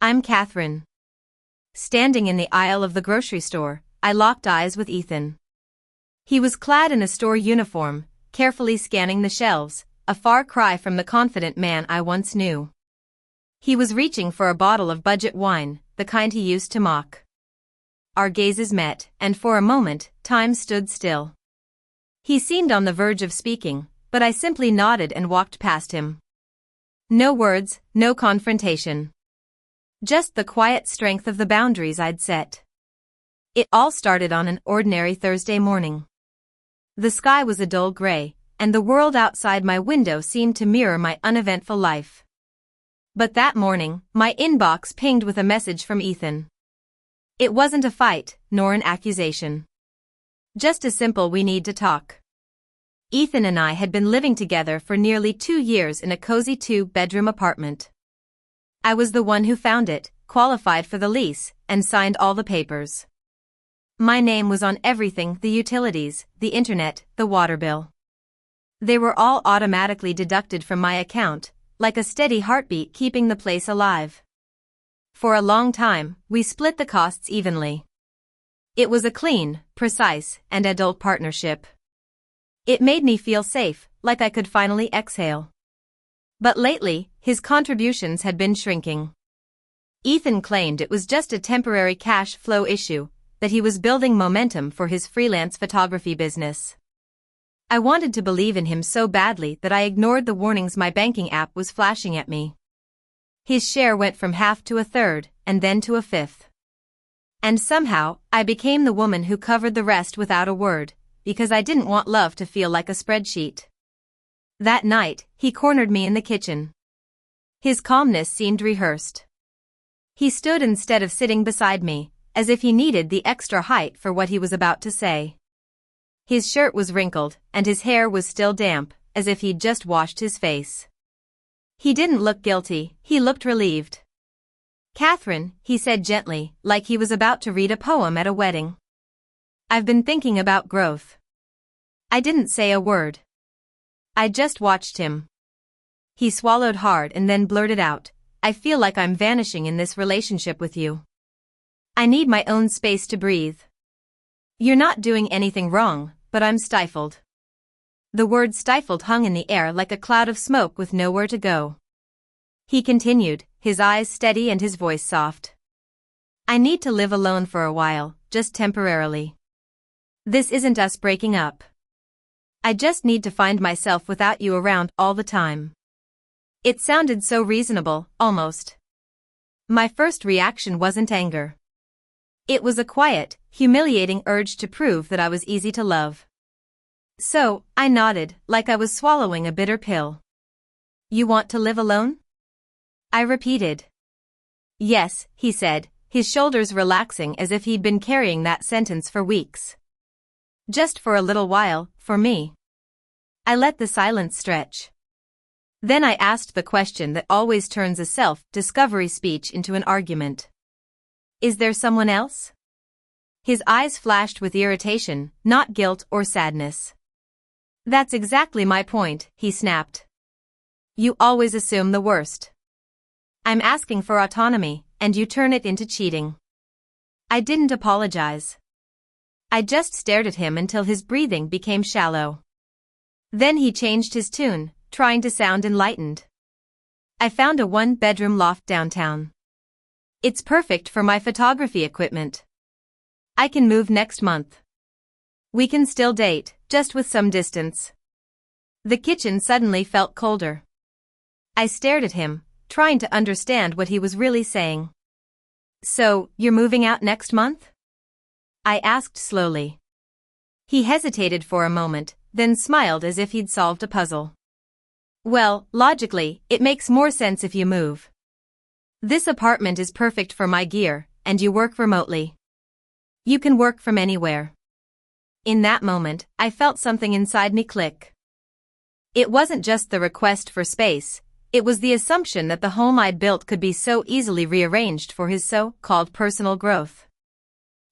I'm Catherine. Standing in the aisle of the grocery store, I locked eyes with Ethan. He was clad in a store uniform, carefully scanning the shelves, a far cry from the confident man I once knew. He was reaching for a bottle of budget wine, the kind he used to mock. Our gazes met, and for a moment, time stood still. He seemed on the verge of speaking, but I simply nodded and walked past him. No words, no confrontation. Just the quiet strength of the boundaries I'd set. It all started on an ordinary Thursday morning. The sky was a dull gray, and the world outside my window seemed to mirror my uneventful life. But that morning, my inbox pinged with a message from Ethan. It wasn't a fight, nor an accusation. Just a simple "we need to talk." Ethan and I had been living together for nearly 2 years in a cozy 2-bedroom apartment. I was the one who found it, qualified for the lease, and signed all the papers. My name was on everything: the utilities, the internet, the water bill. They were all automatically deducted from my account, like a steady heartbeat keeping the place alive. For a long time, we split the costs evenly. It was a clean, precise, and adult partnership. It made me feel safe, like I could finally exhale. But lately, his contributions had been shrinking. Ethan claimed it was just a temporary cash flow issue, that he was building momentum for his freelance photography business. I wanted to believe in him so badly that I ignored the warnings my banking app was flashing at me. His share went from half to a third, and then to a fifth. And somehow, I became the woman who covered the rest without a word, because I didn't want love to feel like a spreadsheet. That night, he cornered me in the kitchen. His calmness seemed rehearsed. He stood instead of sitting beside me, as if he needed the extra height for what he was about to say. His shirt was wrinkled, and his hair was still damp, as if he'd just washed his face. He didn't look guilty, he looked relieved. "Catherine," he said gently, like he was about to read a poem at a wedding. "I've been thinking about growth." I didn't say a word. I just watched him. He swallowed hard and then blurted out, "I feel like I'm vanishing in this relationship with you. I need my own space to breathe." "You're not doing anything wrong, but I'm stifled." The word stifled hung in the air like a cloud of smoke with nowhere to go. He continued, his eyes steady and his voice soft. "I need to live alone for a while, just temporarily. This isn't us breaking up. I just need to find myself without you around all the time." It sounded so reasonable, almost. My first reaction wasn't anger. It was a quiet, humiliating urge to prove that I was easy to love. So, I nodded, like I was swallowing a bitter pill. "You want to live alone?" I repeated. "Yes," he said, his shoulders relaxing as if he'd been carrying that sentence for weeks. "Just for a little while, for me." I let the silence stretch. Then I asked the question that always turns a self-discovery speech into an argument. "Is there someone else?" His eyes flashed with irritation, not guilt or sadness. "That's exactly my point," he snapped. "You always assume the worst. I'm asking for autonomy, and you turn it into cheating." I didn't apologize. I just stared at him until his breathing became shallow. Then he changed his tune, trying to sound enlightened. "I found a 1-bedroom loft downtown. It's perfect for my photography equipment. I can move next month. We can still date, just with some distance." The kitchen suddenly felt colder. I stared at him, trying to understand what he was really saying. "So, you're moving out next month?" I asked slowly. He hesitated for a moment, then smiled as if he'd solved a puzzle. "Well, logically, it makes more sense if you move. This apartment is perfect for my gear, and you work remotely. You can work from anywhere." In that moment, I felt something inside me click. It wasn't just the request for space, it was the assumption that the home I'd built could be so easily rearranged for his so-called personal growth.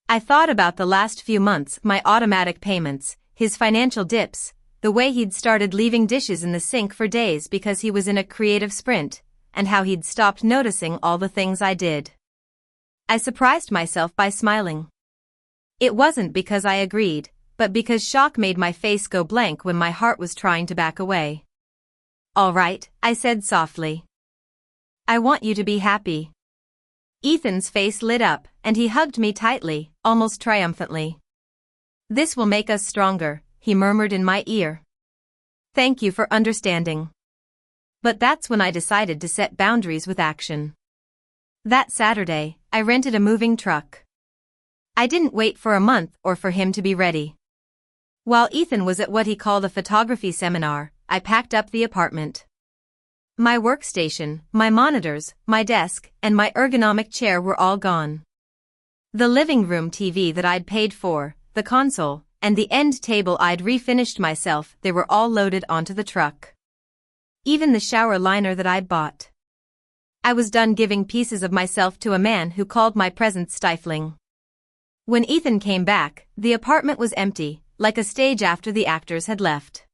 I thought about the last few months, my automatic payments, his financial dips, the way he'd started leaving dishes in the sink for days because he was in a creative sprint, and how he'd stopped noticing all the things I did. I surprised myself by smiling. It wasn't because I agreed, but because shock made my face go blank when my heart was trying to back away. "All right," I said softly. "I want you to be happy." Ethan's face lit up, and he hugged me tightly, almost triumphantly. "This will make us stronger," he murmured in my ear. "Thank you for understanding." But that's when I decided to set boundaries with action. That Saturday, I rented a moving truck. I didn't wait for a month or for him to be ready. While Ethan was at what he called a photography seminar, I packed up the apartment. My workstation, my monitors, my desk, and my ergonomic chair were all gone. The living room TV that I'd paid for, the console, and the end table I'd refinished myself, they were all loaded onto the truck. Even the shower liner that I'd bought. I was done giving pieces of myself to a man who called my presence stifling. When Ethan came back, the apartment was empty, like a stage after the actors had left.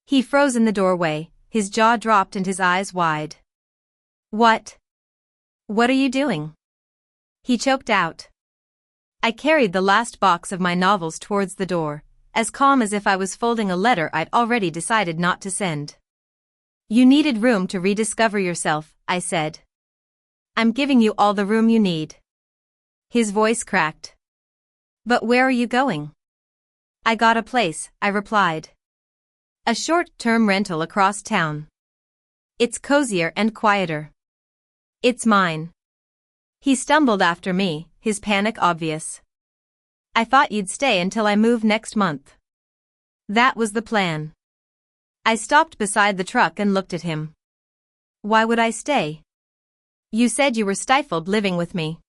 He froze in the doorway, his jaw dropped and his eyes wide. What are you doing?" he choked out. I carried the last box of my novels towards the door, as calm as if I was folding a letter I'd already decided not to send. "You needed room to rediscover yourself," I said. "I'm giving you all the room you need." His voice cracked. "But where are you going?" "I got a place," I replied. "A short-term rental across town. It's cozier and quieter. It's mine." He stumbled after me, his panic obvious. "I thought you'd stay until I move next month." "That was the plan." I stopped beside the truck and looked at him. "Why would I stay? You said you were stifled living with me."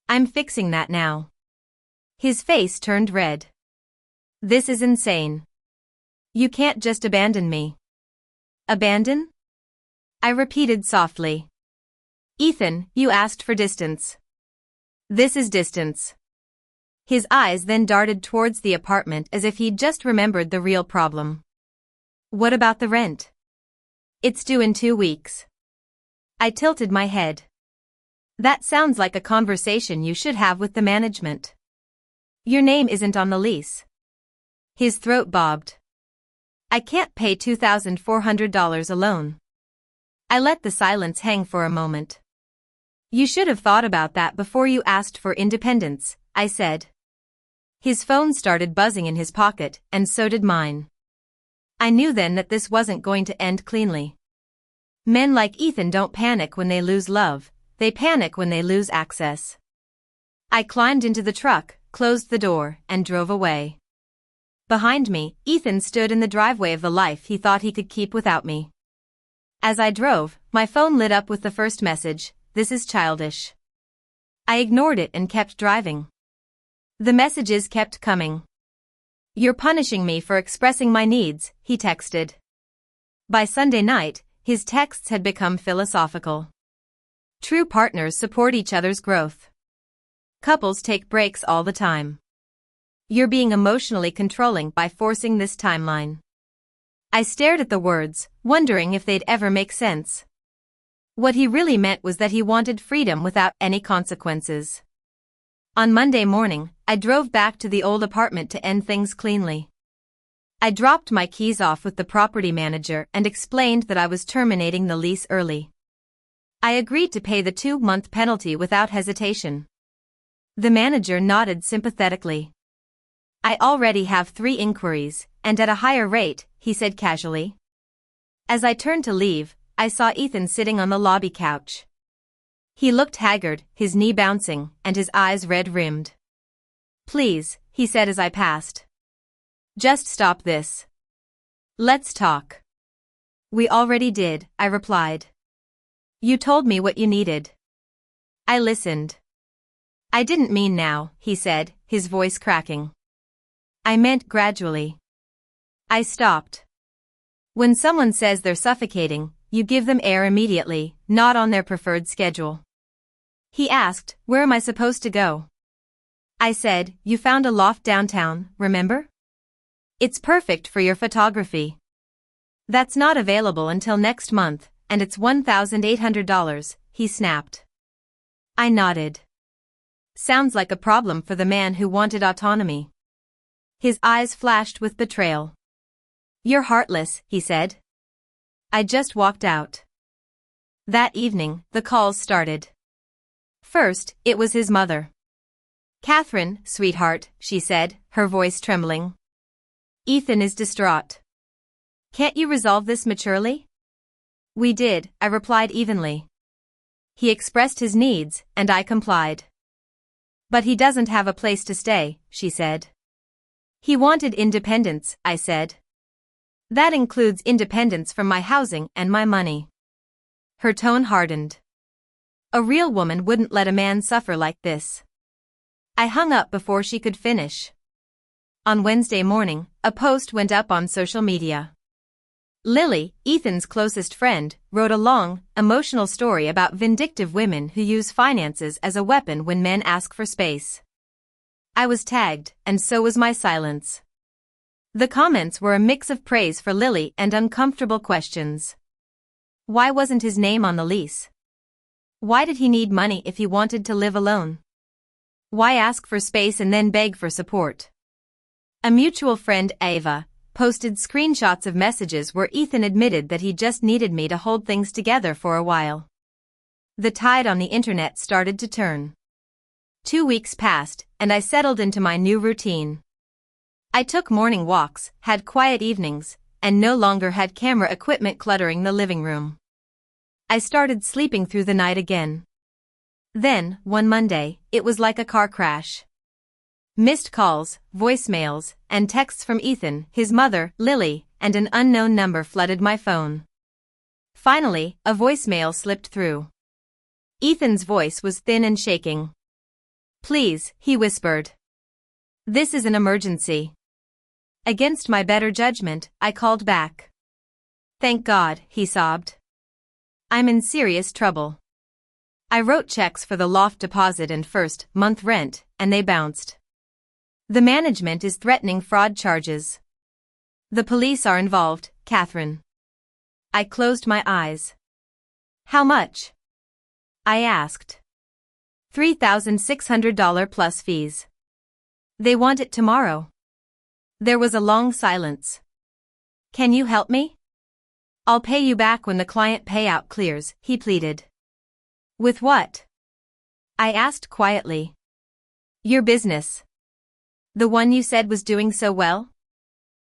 "I'm fixing that now." His face turned red. "This is insane. You can't just abandon me." "Abandon?" I repeated softly. "Ethan, you asked for distance. This is distance." His eyes then darted towards the apartment as if he'd just remembered the real problem. "What about the rent?" "It's due in 2 weeks." I tilted my head. "That sounds like a conversation you should have with the management. Your name isn't on the lease." His throat bobbed. "I can't pay $2,400 alone." I let the silence hang for a moment. "You should have thought about that before you asked for independence," I said. His phone started buzzing in his pocket, and so did mine. I knew then that this wasn't going to end cleanly. Men like Ethan don't panic when they lose love, they panic when they lose access. I climbed into the truck, closed the door, and drove away. Behind me, Ethan stood in the driveway of the life he thought he could keep without me. As I drove, my phone lit up with the first message, "This is childish." I ignored it and kept driving. The messages kept coming. "You're punishing me for expressing my needs," he texted. By Sunday night, his texts had become philosophical. True partners support each other's growth. Couples take breaks all the time. You're being emotionally controlling by forcing this timeline. I stared at the words, wondering if they'd ever make sense. What he really meant was that he wanted freedom without any consequences. On Monday morning, I drove back to the old apartment to end things cleanly. I dropped my keys off with the property manager and explained that I was terminating the lease early. I agreed to pay the 2-month penalty without hesitation. The manager nodded sympathetically. "I already have 3 inquiries, and at a higher rate," he said casually. As I turned to leave, I saw Ethan sitting on the lobby couch. He looked haggard, his knee bouncing, and his eyes red-rimmed. "Please," he said as I passed. "Just stop this. Let's talk." "We already did," I replied. "You told me what you needed." I listened. "I didn't mean now," he said, his voice cracking. "I meant gradually." I stopped. When someone says they're suffocating, you give them air immediately, not on their preferred schedule. He asked, "Where am I supposed to go?" I said, "You found a loft downtown, remember? It's perfect for your photography." "That's not available until next month," and it's $1,800, he snapped. I nodded. Sounds like a problem for the man who wanted autonomy. His eyes flashed with betrayal. You're heartless, he said. I just walked out. That evening, the calls started. First, it was his mother. Catherine, sweetheart, she said, her voice trembling. Ethan is distraught. Can't you resolve this maturely? We did, I replied evenly. He expressed his needs, and I complied. But he doesn't have a place to stay, she said. He wanted independence, I said. That includes independence from my housing and my money. Her tone hardened. A real woman wouldn't let a man suffer like this. I hung up before she could finish. On Wednesday morning, a post went up on social media. Lily, Ethan's closest friend, wrote a long, emotional story about vindictive women who use finances as a weapon when men ask for space. I was tagged, and so was my silence. The comments were a mix of praise for Lily and uncomfortable questions. Why wasn't his name on the lease? Why did he need money if he wanted to live alone? Why ask for space and then beg for support? A mutual friend, Ava, posted screenshots of messages where Ethan admitted that he just needed me to hold things together for a while. The tide on the internet started to turn. 2 weeks passed, and I settled into my new routine. I took morning walks, had quiet evenings, and no longer had camera equipment cluttering the living room. I started sleeping through the night again. Then, one Monday, it was like a car crash. Missed calls, voicemails, and texts from Ethan, his mother, Lily, and an unknown number flooded my phone. Finally, a voicemail slipped through. Ethan's voice was thin and shaking. Please, he whispered. This is an emergency. Against my better judgment, I called back. Thank God, he sobbed. I'm in serious trouble. I wrote checks for the loft deposit and first month rent, and they bounced. The management is threatening fraud charges. The police are involved, Catherine. I closed my eyes. How much? I asked. $3,600 plus fees. They want it tomorrow. There was a long silence. Can you help me? I'll pay you back when the client payout clears, he pleaded. With what? I asked quietly. Your business. The one you said was doing so well?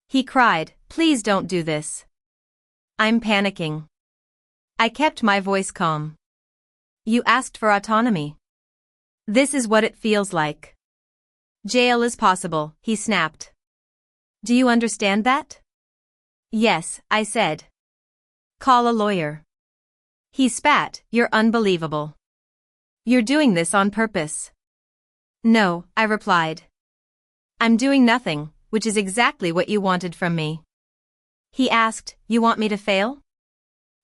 He cried, please don't do this. I'm panicking. I kept my voice calm. You asked for autonomy. This is what it feels like. Jail is possible, he snapped. Do you understand that? Yes, I said. Call a lawyer. He spat, you're unbelievable. You're doing this on purpose. No, I replied. I'm doing nothing, which is exactly what you wanted from me. He asked, you want me to fail?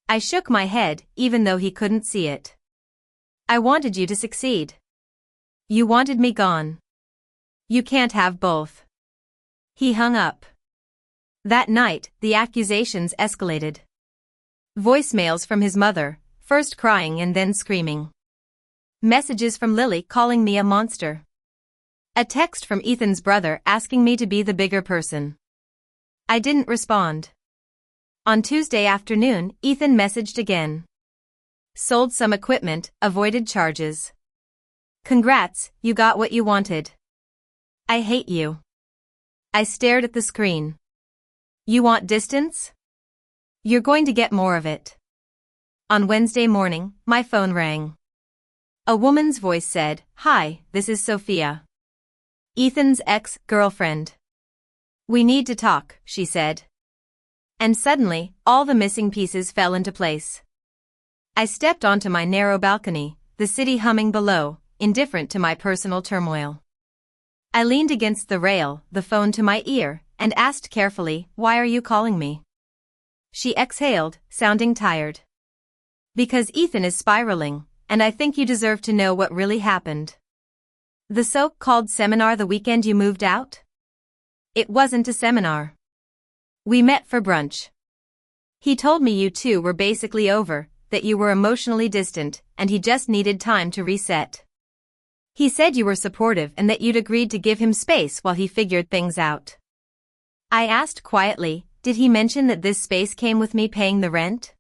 I shook my head, even though he couldn't see it. I wanted you to succeed. You wanted me gone. You can't have both. He hung up. That night, the accusations escalated. Voicemails from his mother, first crying and then screaming. Messages from Lily calling me a monster. A text from Ethan's brother asking me to be the bigger person. I didn't respond. On Tuesday afternoon, Ethan messaged again. Sold some equipment, avoided charges. Congrats, you got what you wanted. I hate you. I stared at the screen. You want distance? You're going to get more of it. On Wednesday morning, my phone rang. A woman's voice said, Hi, this is Sophia. Ethan's ex-girlfriend. We need to talk, she said. And suddenly, all the missing pieces fell into place. I stepped onto my narrow balcony, the city humming below, indifferent to my personal turmoil. I leaned against the rail, the phone to my ear, and asked carefully, Why are you calling me? She exhaled, sounding tired. Because Ethan is spiraling, and I think you deserve to know what really happened. The so-called seminar the weekend you moved out? It wasn't a seminar. We met for brunch. He told me you two were basically over, that you were emotionally distant, and he just needed time to reset. He said you were supportive and that you'd agreed to give him space while he figured things out. I asked quietly, did he mention that this space came with me paying the rent?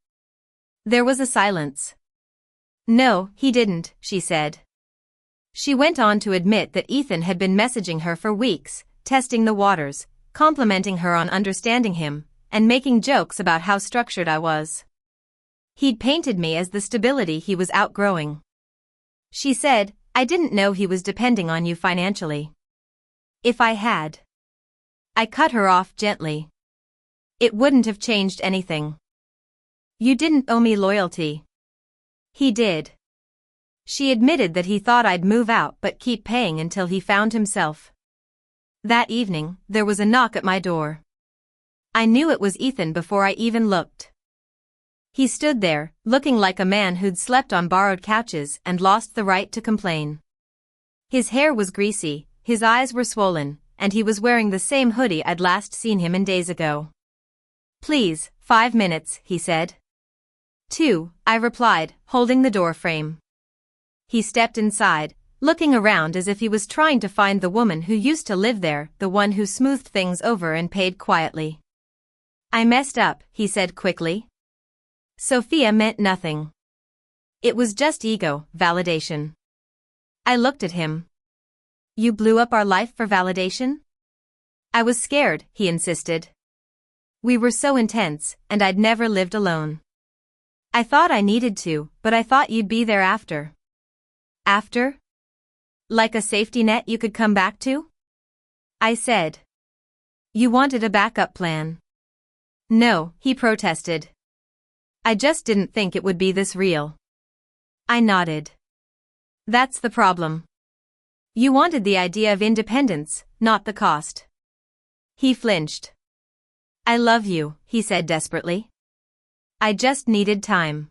There was a silence. No, he didn't, she said. She went on to admit that Ethan had been messaging her for weeks, testing the waters, complimenting her on understanding him, and making jokes about how structured I was. He'd painted me as the stability he was outgrowing. She said, I didn't know he was depending on you financially. If I had. I cut her off gently. It wouldn't have changed anything. You didn't owe me loyalty. He did. She admitted that he thought I'd move out but keep paying until he found himself. That evening, there was a knock at my door. I knew it was Ethan before I even looked. He stood there, looking like a man who'd slept on borrowed couches and lost the right to complain. His hair was greasy, his eyes were swollen, and he was wearing the same hoodie I'd last seen him in days ago. Please, 5 minutes, he said. 2, I replied, holding the door frame. He stepped inside, looking around as if he was trying to find the woman who used to live there, the one who smoothed things over and paid quietly. I messed up, he said quickly. Sophia meant nothing. It was just ego, validation. I looked at him. You blew up our life for validation? I was scared, he insisted. We were so intense, and I'd never lived alone. I thought I needed to, but I thought you'd be there after. After? Like a safety net you could come back to? I said. You wanted a backup plan. No, he protested. I just didn't think it would be this real. I nodded. That's the problem. You wanted the idea of independence, not the cost. He flinched. I love you, he said desperately. I just needed time.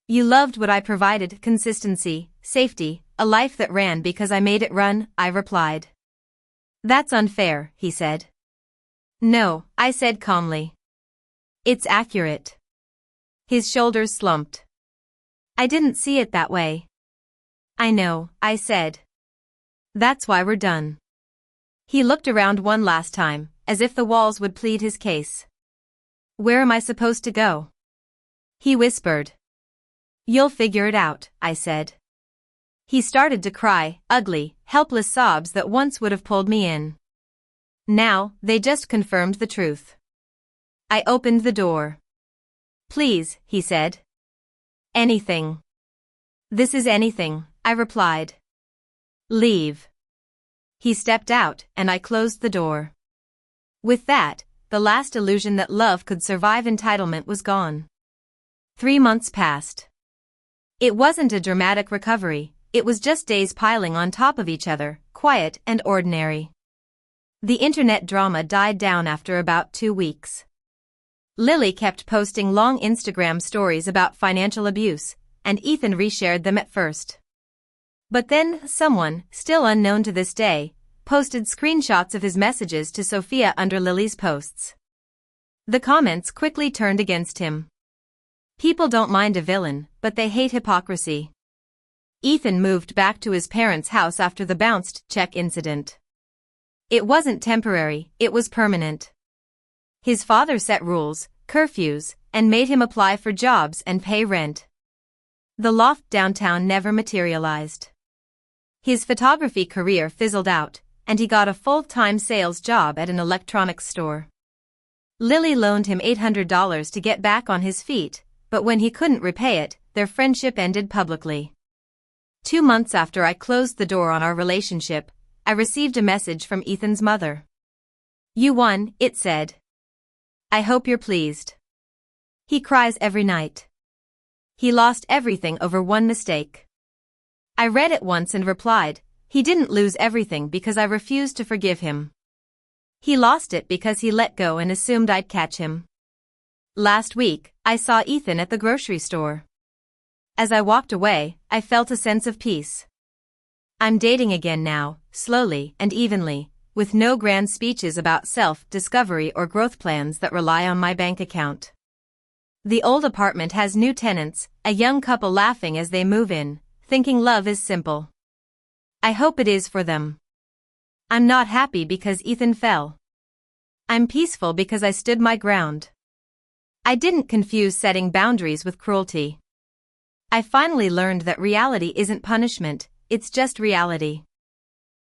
You loved what I provided, consistency, safety, a life that ran because I made it run, I replied. That's unfair, he said. No, I said calmly. It's accurate. His shoulders slumped. I didn't see it that way. I know, I said. That's why we're done. He looked around one last time, as if the walls would plead his case. Where am I supposed to go? He whispered. You'll figure it out, I said. He started to cry, ugly, helpless sobs that once would have pulled me in. Now, they just confirmed the truth. I opened the door. Please, he said. Anything. This is anything, I replied. Leave. He stepped out, and I closed the door. With that, the last illusion that love could survive entitlement was gone. 3 months passed. It wasn't a dramatic recovery, it was just days piling on top of each other, quiet and ordinary. The internet drama died down after about 2 weeks. Lily kept posting long Instagram stories about financial abuse, and Ethan reshared them at first. But then, someone, still unknown to this day, posted screenshots of his messages to Sophia under Lily's posts. The comments quickly turned against him. People don't mind a villain, but they hate hypocrisy. Ethan moved back to his parents' house after the bounced check incident. It wasn't temporary, it was permanent. His father set rules, curfews, and made him apply for jobs and pay rent. The loft downtown never materialized. His photography career fizzled out, and he got a full-time sales job at an electronics store. Lily loaned him $800 to get back on his feet, but when he couldn't repay it, their friendship ended publicly. 2 months after I closed the door on our relationship, I received a message from Ethan's mother. You won, it said. I hope you're pleased. He cries every night. He lost everything over one mistake. I read it once and replied, he didn't lose everything because I refused to forgive him. He lost it because he let go and assumed I'd catch him. Last week, I saw Ethan at the grocery store. As I walked away, I felt a sense of peace. I'm dating again now, slowly and evenly, with no grand speeches about self-discovery or growth plans that rely on my bank account. The old apartment has new tenants, a young couple laughing as they move in, thinking love is simple. I hope it is for them. I'm not happy because Ethan fell. I'm peaceful because I stood my ground. I didn't confuse setting boundaries with cruelty. I finally learned that reality isn't punishment, it's just reality.